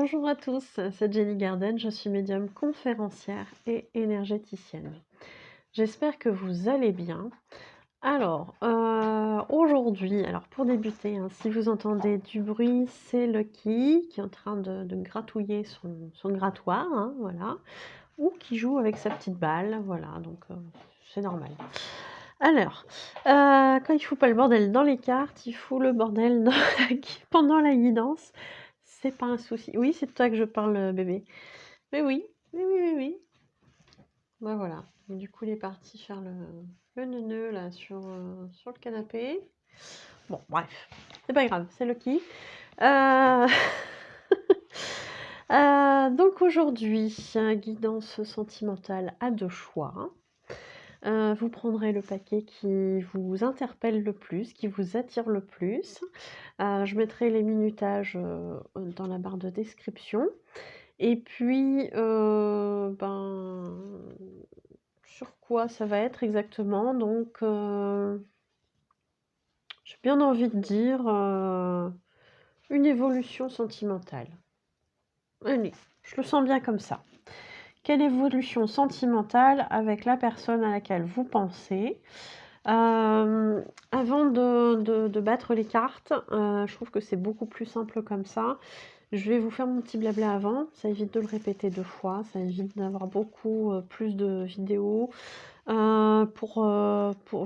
Bonjour à tous, c'est Jenny Garden, je suis médium conférencière et énergéticienne. J'espère que vous allez bien. Alors, aujourd'hui, alors pour débuter, hein, si vous entendez du bruit, c'est Lucky qui est en train de gratouiller son grattoir, hein, voilà, ou qui joue avec sa petite balle, voilà, donc c'est normal. Alors, quand il fout pas le bordel dans les cartes, il fout le bordel pendant la guidance. C'est pas un souci. Oui, c'est de toi que je parle, bébé. Mais oui, oui, oui, oui, oui. Bah voilà. Et du coup, il est parti faire le neuneu là sur le canapé. Bon, bref, c'est pas grave, c'est Lucky. Euh, donc aujourd'hui, guidance sentimentale à deux choix, hein. Vous prendrez le paquet qui vous interpelle le plus, qui vous attire le plus. Je mettrai les minutages dans la barre de description. Et puis, sur quoi ça va être exactement? Donc, j'ai bien envie de dire une évolution sentimentale. Allez, je le sens bien comme ça. Quelle évolution sentimentale avec la personne à laquelle vous pensez? Avant de battre les cartes, je trouve que c'est beaucoup plus simple comme ça. Je vais vous faire mon petit blabla avant, ça évite de le répéter 2 fois, ça évite d'avoir beaucoup, plus de vidéos,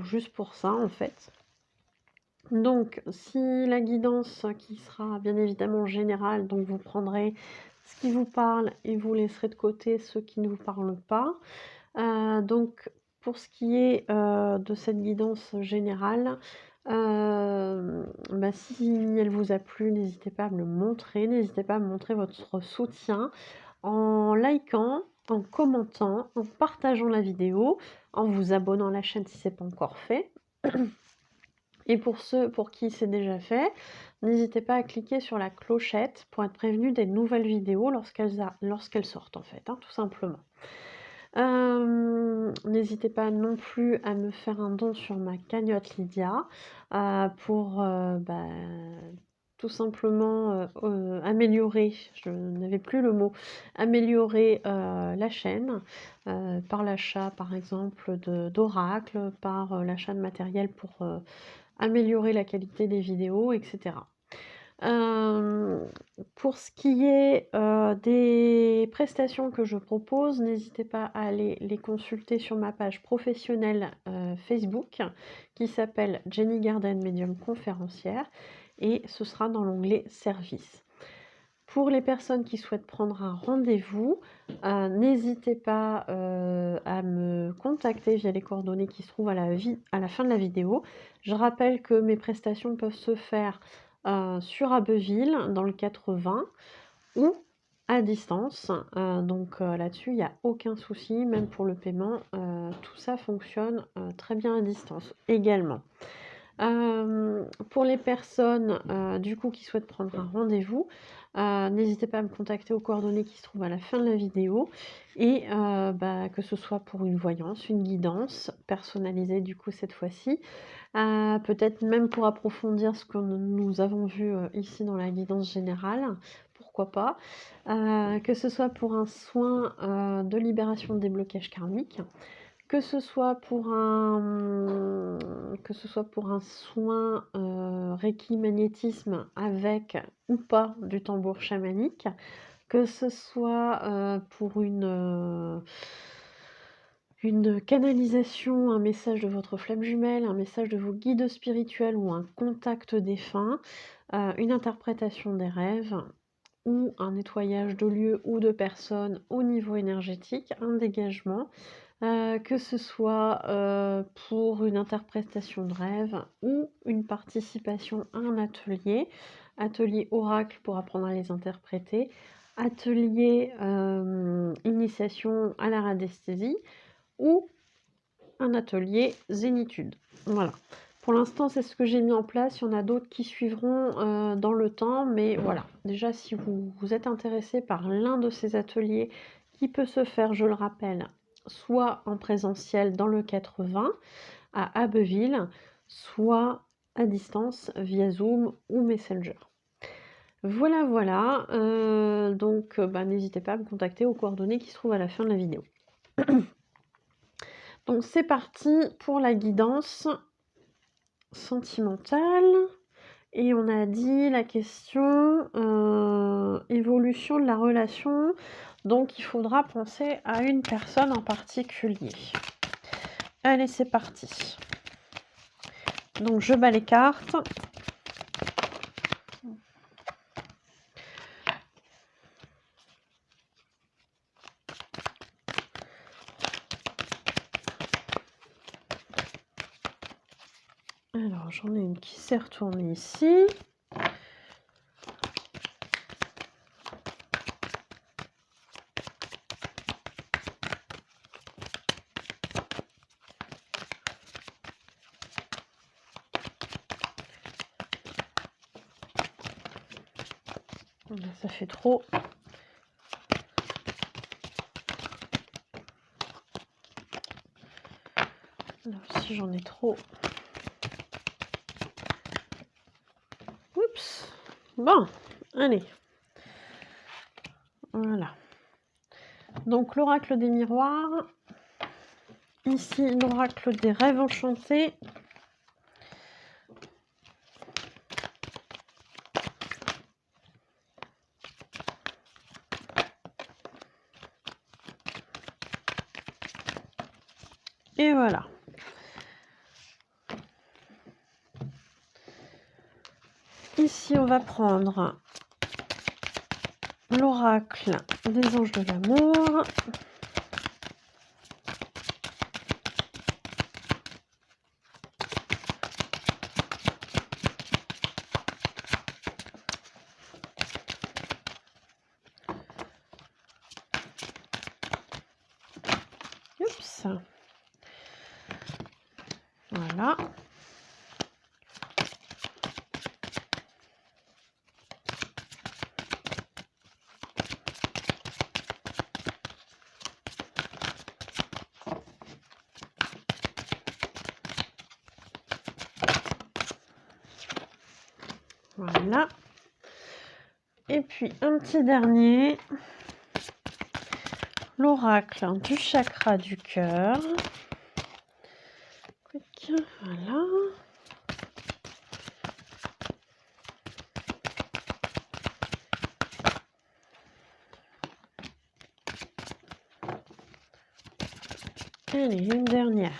juste pour ça, en fait. Donc si la guidance qui sera bien évidemment générale, donc vous prendrez ce qui vous parle et vous laisserez de côté ceux qui ne vous parlent pas. Donc pour ce qui est, de cette guidance générale, si elle vous a plu, n'hésitez pas à me le montrer, n'hésitez pas à me montrer votre soutien en likant, en commentant, en partageant la vidéo, en vous abonnant à la chaîne si ce n'est pas encore fait. Et pour ceux pour qui c'est déjà fait, n'hésitez pas à cliquer sur la clochette pour être prévenu des nouvelles vidéos lorsqu'elles sortent en fait, hein, tout simplement. N'hésitez pas non plus à me faire un don sur ma cagnotte Lydia, pour, tout simplement, améliorer, je n'avais plus le mot, améliorer, la chaîne, par l'achat par exemple d'oracles, par, l'achat de matériel pour, améliorer la qualité des vidéos etc. Pour ce qui est, des prestations que je propose, n'hésitez pas à aller les consulter sur ma page professionnelle, Facebook qui s'appelle Jenny Garden Médium Conférencière et ce sera dans l'onglet Services. Pour les personnes qui souhaitent prendre un rendez-vous, n'hésitez pas, à me contacter via les coordonnées qui se trouvent à la fin de la vidéo. Je rappelle que mes prestations peuvent se faire, sur Abbeville, dans le 80 ou à distance. Là-dessus, il y a aucun souci, même pour le paiement, tout ça fonctionne, très bien à distance également. Pour les personnes, du coup, qui souhaitent prendre un rendez-vous, n'hésitez pas à me contacter aux coordonnées qui se trouvent à la fin de la vidéo et que ce soit pour une voyance, une guidance personnalisée du coup cette fois-ci, peut-être même pour approfondir ce que nous avons vu, ici dans la guidance générale, pourquoi pas. Que ce soit pour un soin, de libération des blocages karmiques, que ce soit pour un soin, Reiki magnétisme avec ou pas du tambour chamanique, que ce soit, pour une canalisation, un message de votre flamme jumelle, un message de vos guides spirituels ou un contact défunt, une interprétation des rêves ou un nettoyage de lieux ou de personnes au niveau énergétique, un dégagement, que ce soit, pour une interprétation de rêve ou une participation à un atelier oracle pour apprendre à les interpréter, atelier, initiation à la radiesthésie ou un atelier zénitude. Voilà. Pour l'instant, c'est ce que j'ai mis en place. Il y en a d'autres qui suivront, dans le temps, mais voilà. Déjà, si vous êtes intéressé par l'un de ces ateliers qui peut se faire, je le rappelle, soit en présentiel dans le 80 à Abbeville, soit à distance via Zoom ou Messenger. Voilà, voilà. Donc, n'hésitez pas à me contacter aux coordonnées qui se trouvent à la fin de la vidéo. Donc, c'est parti pour la guidance sentimentale. Et on a dit la question évolution de la relation. Donc, il faudra penser à une personne en particulier. Allez, c'est parti. Donc, je bats les cartes. Alors, j'en ai une qui s'est retournée ici. Ça fait trop. Là aussi, j'en ai trop. Oups. Bon, allez. Voilà. Donc, l'oracle des miroirs. Ici, l'oracle des rêves enchantés. Et voilà. Ici, on va prendre l'oracle des anges de l'amour. Oups. Voilà. Voilà. Et puis, un petit dernier. L'oracle du chakra du cœur. Voilà. Allez, une dernière.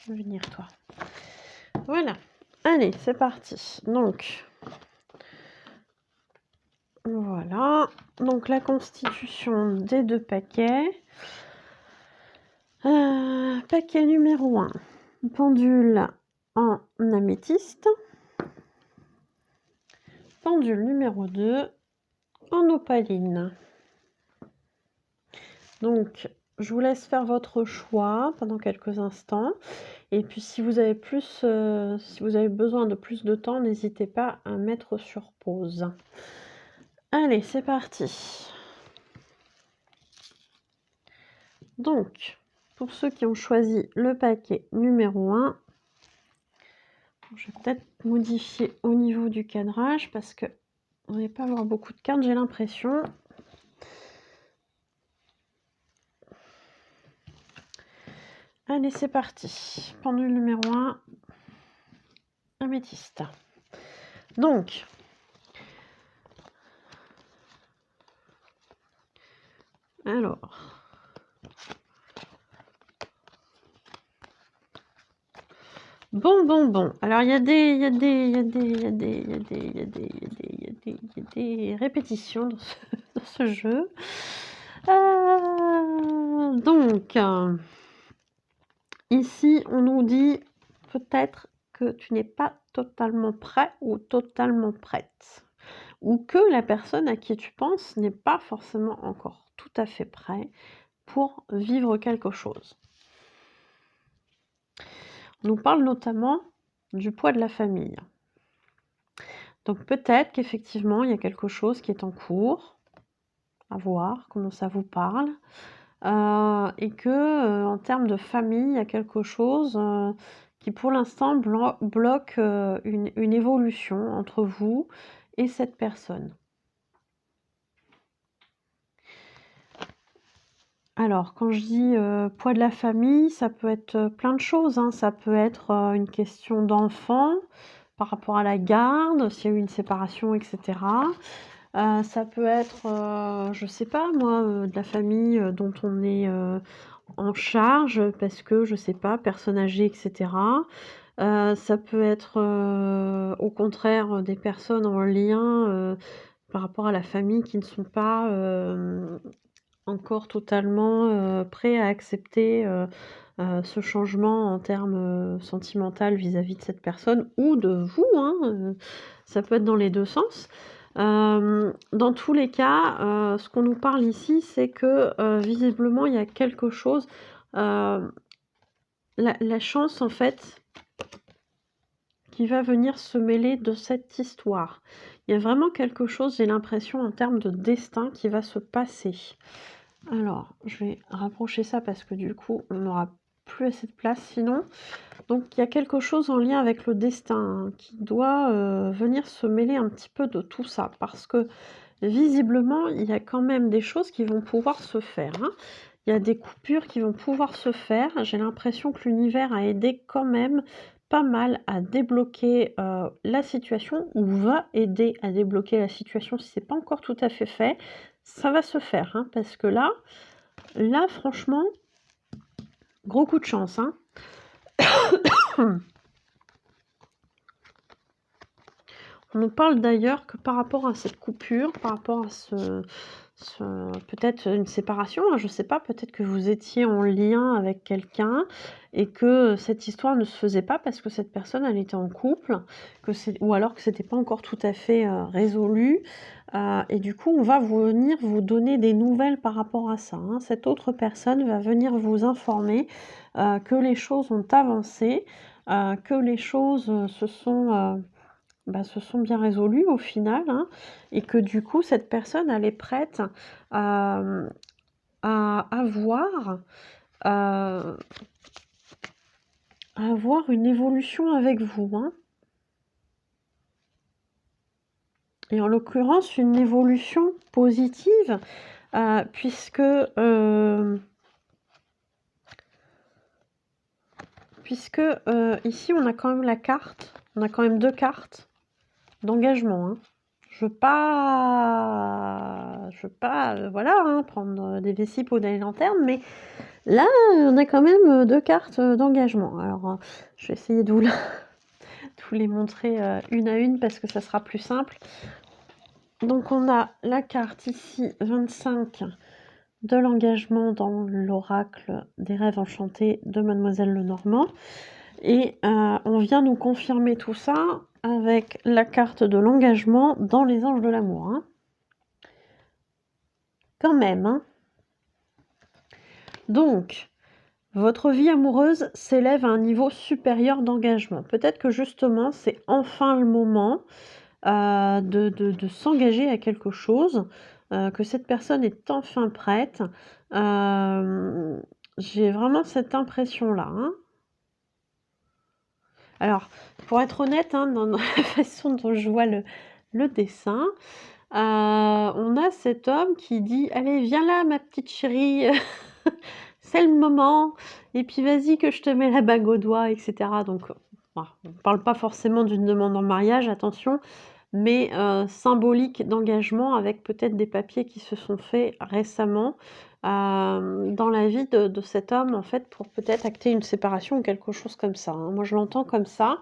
Venir toi. Voilà. Allez, c'est parti. Donc, voilà. Donc, la constitution des deux paquets. Paquet numéro 1. Pendule en améthyste. Pendule numéro 2 en opaline. Donc, je vous laisse faire votre choix pendant quelques instants. Et puis, si vous avez besoin de plus de temps, n'hésitez pas à mettre sur pause. Allez, c'est parti. Donc, pour ceux qui ont choisi le paquet numéro 1, je vais peut-être modifier au niveau du cadrage parce que on ne va pas avoir beaucoup de cartes, j'ai l'impression. Allez, c'est parti. Pendule numéro 1, améthyste. Donc, alors, bon. Alors, il y a des répétitions dans ce jeu. Donc, ici, on nous dit peut-être que tu n'es pas totalement prêt ou totalement prête. Ou que la personne à qui tu penses n'est pas forcément encore tout à fait prêt pour vivre quelque chose. On nous parle notamment du poids de la famille. Donc peut-être qu'effectivement, il y a quelque chose qui est en cours, à voir comment ça vous parle, et que en termes de famille, il y a quelque chose qui qui pour l'instant bloque une évolution entre vous et cette personne. Alors, quand je dis poids de la famille, ça peut être plein de choses, hein. Ça peut être une question d'enfant par rapport à la garde, s'il y a eu une séparation, etc. Ça peut être, je sais pas moi, de la famille dont on est en charge parce que, je sais pas, personne âgée, etc. Ça peut être au contraire des personnes en lien par rapport à la famille qui ne sont pas encore totalement prêts à accepter ce changement en termes sentimental vis-à-vis de cette personne ou de vous, hein, ça peut être dans les deux sens. Dans tous les cas, ce qu'on nous parle ici, c'est que visiblement, il y a quelque chose, la chance en fait, qui va venir se mêler de cette histoire. Il y a vraiment quelque chose, j'ai l'impression, en termes de destin qui va se passer. Alors, je vais rapprocher ça parce que du coup, on n'aura plus assez de place sinon. Donc, il y a quelque chose en lien avec le destin hein, qui doit venir se mêler un petit peu de tout ça. Parce que, visiblement, il y a quand même des choses qui vont pouvoir se faire. Hein. Il y a des coupures qui vont pouvoir se faire. J'ai l'impression que l'univers a aidé quand même pas mal à débloquer la situation ou va aider à débloquer la situation si c'est pas encore tout à fait fait. Ça va se faire, hein, parce que là, franchement, gros coup de chance. Hein. On nous parle d'ailleurs que par rapport à cette coupure, par rapport à peut-être une séparation, hein, je ne sais pas, peut-être que vous étiez en lien avec quelqu'un et que cette histoire ne se faisait pas parce que cette personne, elle était en couple, ou alors que c'était pas encore tout à fait résolu. Et du coup, on va venir vous donner des nouvelles par rapport à ça. Hein. Cette autre personne va venir vous informer que les choses ont avancé, que les choses se sont bien résolues au final, hein, et que du coup, cette personne, elle est prête à avoir une évolution avec vous. Hein. Et en l'occurrence, une évolution positive, puisque ici, on a quand même la carte, on a quand même 2 cartes d'engagement. Hein. Je veux pas voilà, hein, prendre des vessies pour des lanternes, mais là, on a quand même 2 cartes d'engagement. Alors, je vais essayer de vous les montrer une à une parce que ça sera plus simple. Donc, on a la carte ici, 25, de l'engagement dans l'oracle des rêves enchantés de Mademoiselle Lenormand. Et on vient nous confirmer tout ça avec la carte de l'engagement dans les anges de l'amour. Hein. Quand même. Hein. Donc, votre vie amoureuse s'élève à un niveau supérieur d'engagement. Peut-être que justement, c'est enfin le moment de s'engager à quelque chose, que cette personne est enfin prête. J'ai vraiment cette impression-là. Hein. Alors, pour être honnête, hein, dans la façon dont je vois le dessin, on a cet homme qui dit « Allez, viens là, ma petite chérie, c'est le moment, et puis vas-y que je te mets la bague au doigt, etc. » Donc, on ne parle pas forcément d'une demande en mariage, attention, mais symbolique d'engagement avec peut-être des papiers qui se sont faits récemment dans la vie de cet homme, en fait, pour peut-être acter une séparation ou quelque chose comme ça. Hein. Moi, je l'entends comme ça.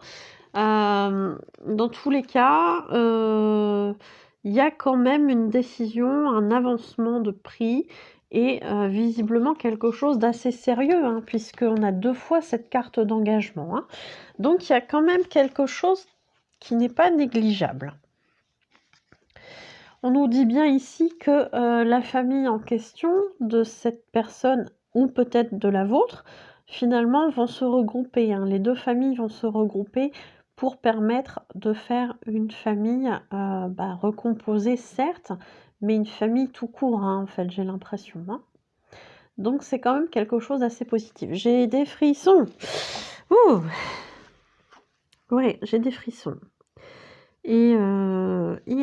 Dans tous les cas, il y a quand même une décision, un avancement de prix et visiblement quelque chose d'assez sérieux, hein, puisqu'on a 2 fois cette carte d'engagement. Hein. Donc, il y a quand même quelque chose qui n'est pas négligeable. On nous dit bien ici que la famille en question de cette personne ou peut-être de la vôtre, finalement, vont se regrouper. Hein. Les 2 familles vont se regrouper pour permettre de faire une famille recomposée, certes, mais une famille tout court, hein, en fait, j'ai l'impression. Hein. Donc, c'est quand même quelque chose d'assez positif. J'ai des frissons. Ouh. Ouais, j'ai des frissons. Et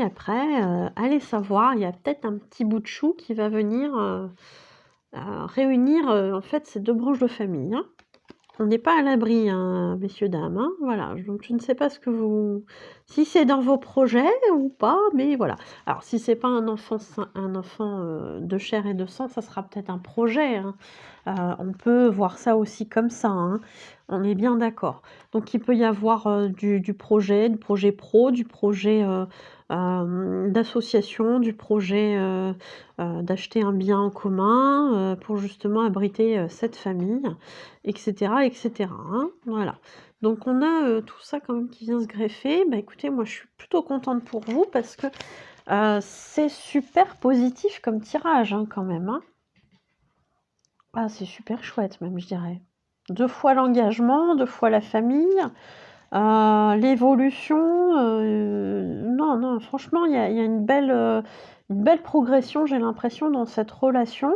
après, allez savoir, il y a peut-être un petit bout de chou qui va venir, réunir, en fait, ces 2 branches de famille, hein. On n'est pas à l'abri, hein, messieurs, dames, hein, voilà. Donc je ne sais pas ce que vous si c'est dans vos projets ou pas, mais voilà. Alors si c'est pas un enfant, de chair et de sang, ça sera peut-être un projet, hein. On peut voir ça aussi comme ça, hein. On est bien d'accord. Donc il peut y avoir, du projet pro, du projet, d'association, du projet, d'acheter un bien en commun, pour justement abriter, cette famille et cetera, hein. Voilà. Donc on a, tout ça quand même qui vient se greffer. Bah, écoutez, moi je suis plutôt contente pour vous parce que, c'est super positif comme tirage, hein, quand même, hein. Ah, c'est super chouette même, je dirais. 2 fois l'engagement, 2 fois la famille, l'évolution, non, non, franchement, il y a une belle progression, j'ai l'impression, dans cette relation.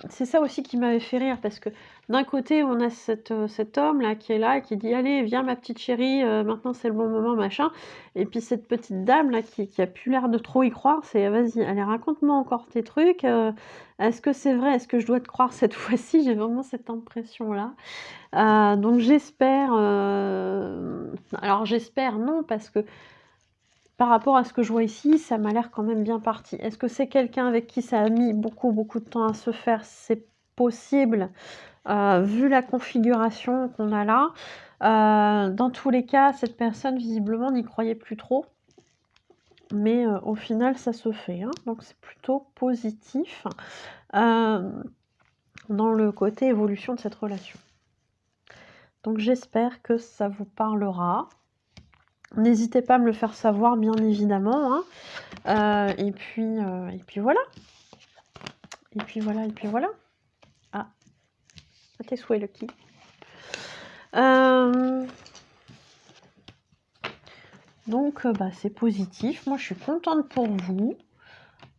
C'est ça aussi qui m'avait fait rire parce que d'un côté, on a cet homme-là qui est là et qui dit: «Allez, viens ma petite chérie, maintenant c'est le bon moment», machin, et puis cette petite dame-là qui a plus l'air de trop y croire, c'est: «Vas-y, allez, raconte-moi encore tes trucs, est-ce que c'est vrai? Est-ce que je dois te croire cette fois-ci?» J'ai vraiment cette impression-là. Donc j'espère, alors j'espère non, parce que par rapport à ce que je vois ici, ça m'a l'air quand même bien parti. Est-ce que c'est quelqu'un avec qui ça a mis beaucoup, beaucoup de temps à se faire? C'est possible, vu la configuration qu'on a là. Dans tous les cas, cette personne visiblement n'y croyait plus trop, mais au final ça se fait, hein, donc c'est plutôt positif, dans le côté évolution de cette relation. Donc j'espère que ça vous parlera. N'hésitez pas à me le faire savoir, bien évidemment, hein. Et puis voilà. Et puis voilà, et puis voilà. Ah, à tes souhaits, Lucky. Donc, bah, c'est positif. Moi, je suis contente pour vous.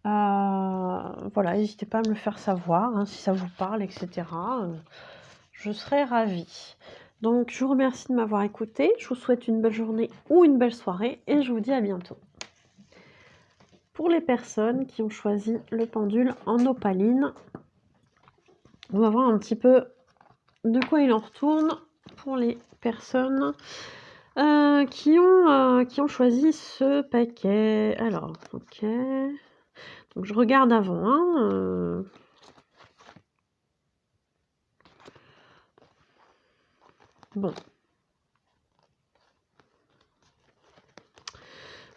Voilà, n'hésitez pas à me le faire savoir, hein, si ça vous parle, etc. Je serais ravie. Donc, je vous remercie de m'avoir écouté. Je vous souhaite une belle journée ou une belle soirée et je vous dis à bientôt. Pour les personnes qui ont choisi le pendule en opaline, on va voir un petit peu de quoi il en retourne pour les personnes qui ont choisi ce paquet. Alors, ok. Donc je regarde avant, hein, bon.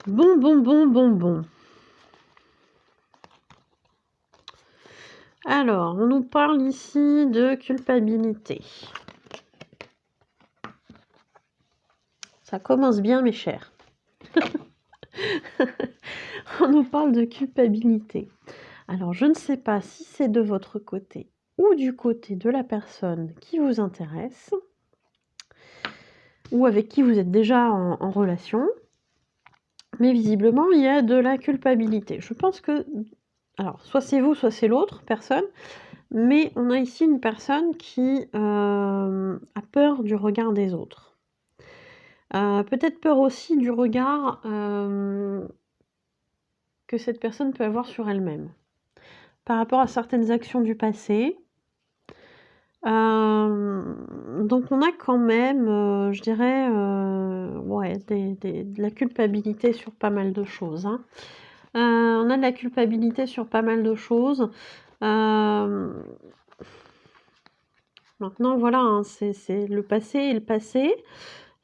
Bon. Alors, on nous parle ici de culpabilité. Ça commence bien, mes chers. On nous parle de culpabilité. Alors, je ne sais pas si c'est de votre côté ou du côté de la personne qui vous intéresse, ou avec qui vous êtes déjà en relation, mais visiblement, il y a de la culpabilité. Je pense que, alors, soit c'est vous, soit c'est l'autre personne, mais on a ici une personne qui a peur du regard des autres. Peut-être peur aussi du regard que cette personne peut avoir sur elle-même, par rapport à certaines actions du passé. Donc on a quand même, je dirais, ouais, de la culpabilité sur pas mal de choses, hein. On a de la culpabilité sur pas mal de choses. Maintenant voilà, hein, c'est le passé est le passé.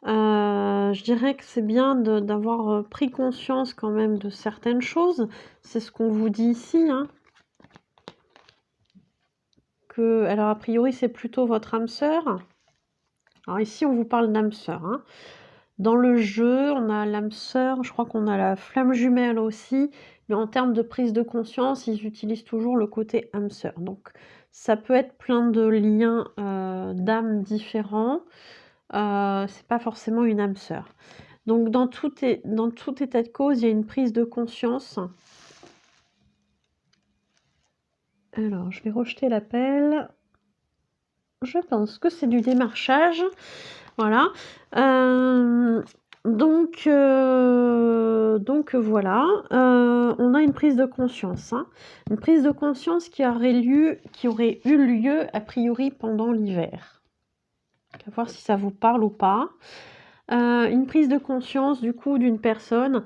Je dirais que c'est bien d'avoir, pris conscience quand même de certaines choses. C'est ce qu'on vous dit ici, hein. Alors a priori, c'est plutôt votre âme sœur. Alors ici, on vous parle d'âme sœur, hein. Dans le jeu, on a l'âme sœur, je crois qu'on a la flamme jumelle aussi, mais en termes de prise de conscience, ils utilisent toujours le côté âme sœur. Donc ça peut être plein de liens, d'âmes différents, c'est pas forcément une âme sœur. Donc dans tout état de cause, il y a une prise de conscience. Alors, je vais rejeter l'appel. Je pense que c'est du démarchage. Voilà. Donc voilà, on a une prise de conscience, hein. Une prise de conscience qui aurait eu lieu a priori pendant l'hiver. On va voir si ça vous parle ou pas. Une prise de conscience du coup d'une personne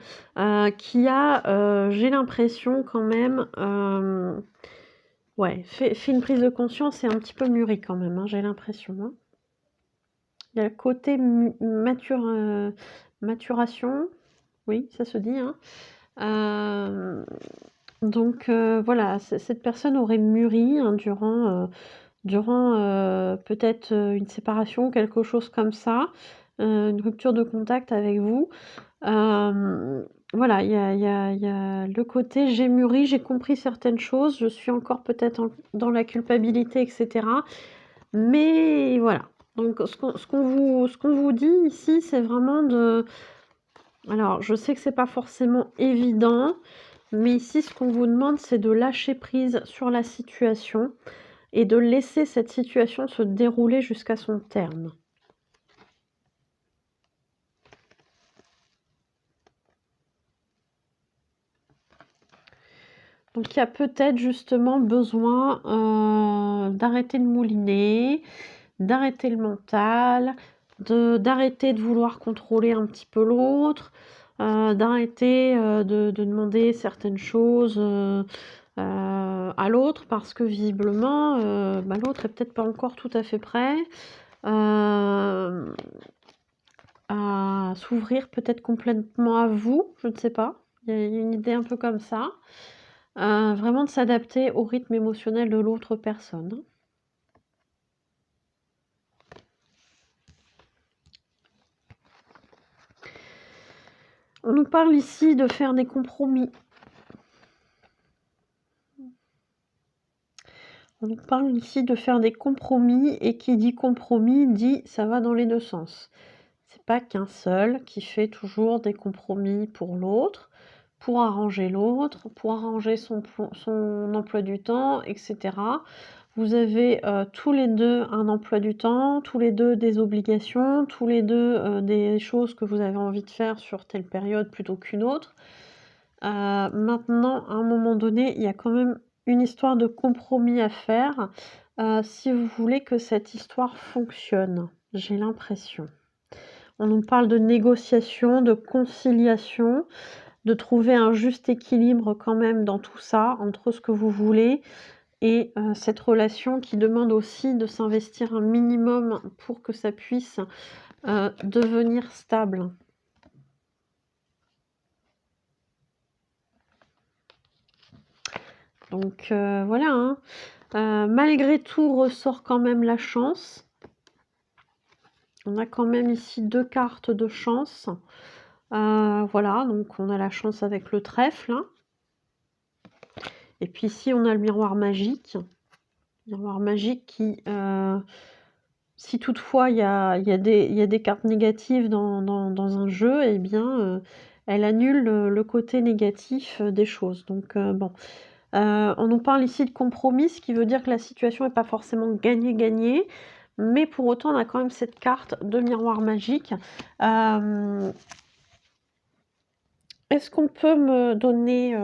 qui a, j'ai l'impression quand même, ouais, fait une prise de conscience et un petit peu mûrie quand même, hein, j'ai l'impression, hein. Il y a le côté maturation, oui, ça se dit, hein. Donc voilà, cette personne aurait mûri, hein, durant peut-être une séparation, quelque chose comme ça, une rupture de contact avec vous. Voilà, il y a le côté j'ai mûri, j'ai compris certaines choses, je suis encore peut-être dans la culpabilité, etc. Mais voilà. Donc ce qu'on vous dit ici, c'est vraiment de... Alors, je sais que c'est pas forcément évident, mais ici, ce qu'on vous demande, c'est de lâcher prise sur la situation et de laisser cette situation se dérouler jusqu'à son terme. Donc il y a peut-être justement besoin d'arrêter de mouliner, d'arrêter le mental, d'arrêter de vouloir contrôler un petit peu l'autre, d'arrêter de demander certaines choses à l'autre parce que visiblement l'autre est peut-être pas encore tout à fait prêt à s'ouvrir peut-être complètement à vous, je ne sais pas. Il y a une idée un peu comme ça. Vraiment de s'adapter au rythme émotionnel de l'autre personne. On nous parle ici de faire des compromis. On nous parle ici de faire des compromis, et qui dit compromis dit ça va dans les deux sens. C'est pas qu'un seul qui fait toujours des compromis pour l'autre, pour arranger l'autre, pour arranger son emploi du temps, etc. Vous avez tous les deux un emploi du temps, tous les deux des obligations, tous les deux des choses que vous avez envie de faire sur telle période plutôt qu'une autre. Maintenant, à un moment donné, il y a quand même une histoire de compromis à faire si vous voulez que cette histoire fonctionne, j'ai l'impression. On nous parle de négociation, de conciliation, de trouver un juste équilibre quand même dans tout ça, entre ce que vous voulez et cette relation qui demande aussi de s'investir un minimum pour que ça puisse devenir stable. Donc voilà, hein. Malgré tout ressort quand même la chance. On a quand même ici 2 cartes de chance. Voilà, donc on a la chance avec le trèfle, hein. Et puis ici on a le miroir magique. Miroir magique qui, si toutefois il y a des cartes négatives dans un jeu, eh bien, elle annule le côté négatif des choses. Donc bon, on nous parle ici de compromis, ce qui veut dire que la situation n'est pas forcément gagnée-gagnée, mais pour autant on a quand même cette carte de miroir magique. Est-ce qu'on peut me donner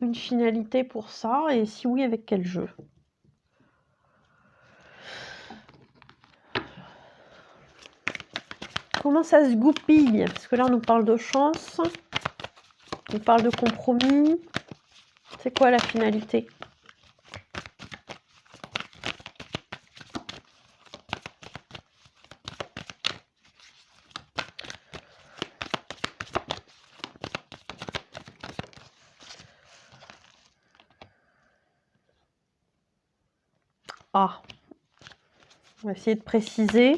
une finalité pour ça, et si oui, avec quel jeu? Comment ça se goupille? Parce que là, on nous parle de chance, on parle de compromis. C'est quoi la finalité? Ah, on va essayer de préciser.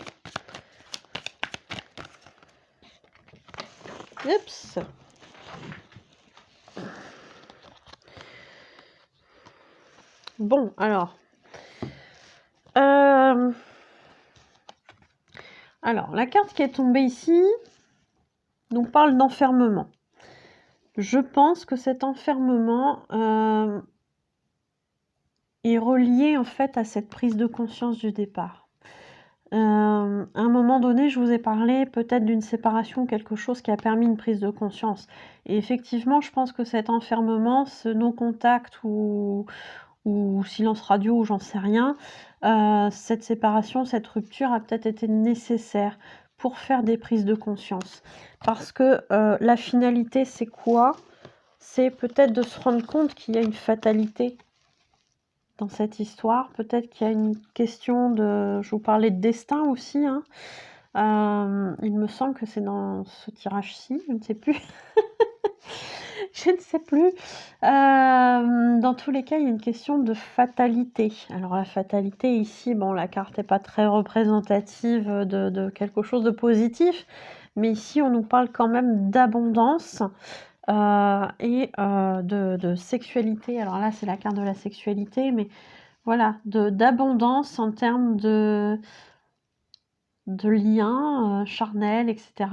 Oups. Bon, alors. Alors, la carte qui est tombée ici nous parle d'enfermement. Je pense que cet enfermement est relié en fait à cette prise de conscience du départ. À un moment donné, je vous ai parlé peut-être d'une séparation, quelque chose qui a permis une prise de conscience. Et effectivement, je pense que cet enfermement, ce non-contact ou silence radio ou j'en sais rien, cette séparation, cette rupture a peut-être été nécessaire pour faire des prises de conscience. Parce que la finalité, c'est quoi? C'est peut-être de se rendre compte qu'il y a une fatalité dans cette histoire. Peut-être qu'il y a une question de... Je vous parlais de destin aussi, hein. Il me semble que c'est dans ce tirage-ci, je ne sais plus. Je ne sais plus. Dans tous les cas, il y a une question de fatalité. Alors la fatalité ici, bon, la carte n'est pas très représentative de quelque chose de positif, mais ici on nous parle quand même d'abondance et de sexualité. Alors là, c'est la carte de la sexualité, mais voilà, d'abondance en termes de liens charnels, etc.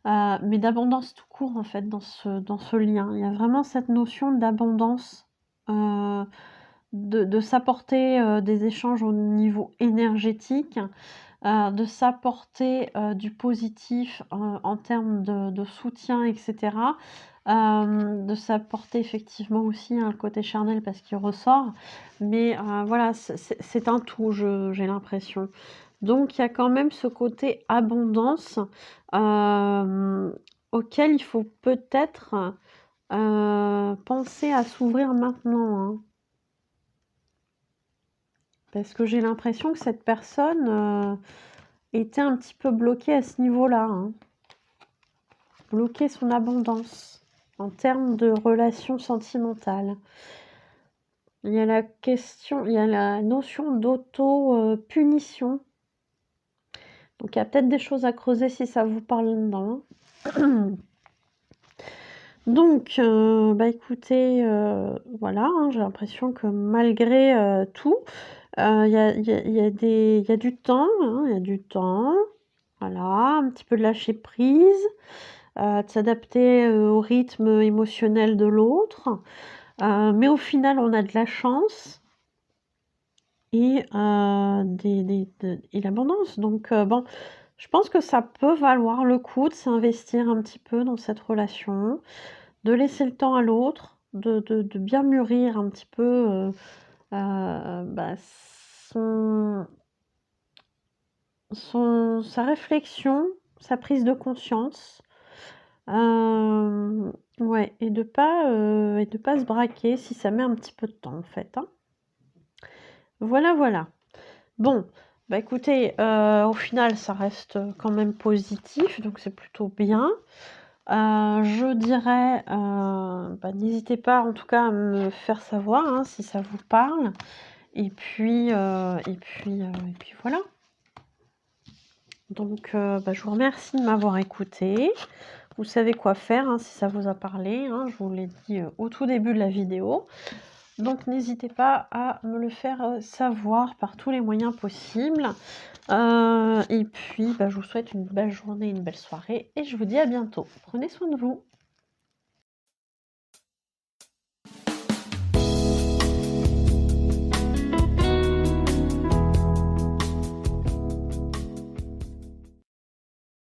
Mais d'abondance tout court, en fait, dans ce lien. Il y a vraiment cette notion d'abondance, de s'apporter des échanges au niveau énergétique, de s'apporter du positif en termes de soutien, etc. De s'apporter effectivement aussi un côté charnel parce qu'il ressort. Mais voilà, c'est un tout, j'ai l'impression. Donc il y a quand même ce côté abondance auquel il faut peut-être penser à s'ouvrir maintenant, hein. Parce que j'ai l'impression que cette personne était un petit peu bloquée à ce niveau-là, hein. Bloquer son abondance en termes de relations sentimentales. Il y a la question, il y a la notion d'auto-punition. Donc il y a peut-être des choses à creuser si ça vous parle dedans. Donc, bah écoutez, voilà, hein, j'ai l'impression que malgré tout, il y a du temps, hein, il y a du temps. Voilà, un petit peu de lâcher prise, de s'adapter au rythme émotionnel de l'autre. Mais au final, on a de la chance et l'abondance. Donc, bon, je pense que ça peut valoir le coup de s'investir un petit peu dans cette relation, de laisser le temps à l'autre, de bien mûrir un petit peu bah, sa réflexion, sa prise de conscience. Ouais, et de pas se braquer si ça met un petit peu de temps en fait, hein. Voilà, voilà. Bon, bah écoutez, au final, ça reste quand même positif, donc c'est plutôt bien. Je dirais, bah, n'hésitez pas en tout cas à me faire savoir hein, si ça vous parle. Et puis voilà. Donc, bah, je vous remercie de m'avoir écouté. Vous savez quoi faire hein, si ça vous a parlé, hein, je vous l'ai dit au tout début de la vidéo. Donc n'hésitez pas à me le faire savoir par tous les moyens possibles. Et puis bah, je vous souhaite une belle journée, une belle soirée et je vous dis à bientôt. Prenez soin de vous.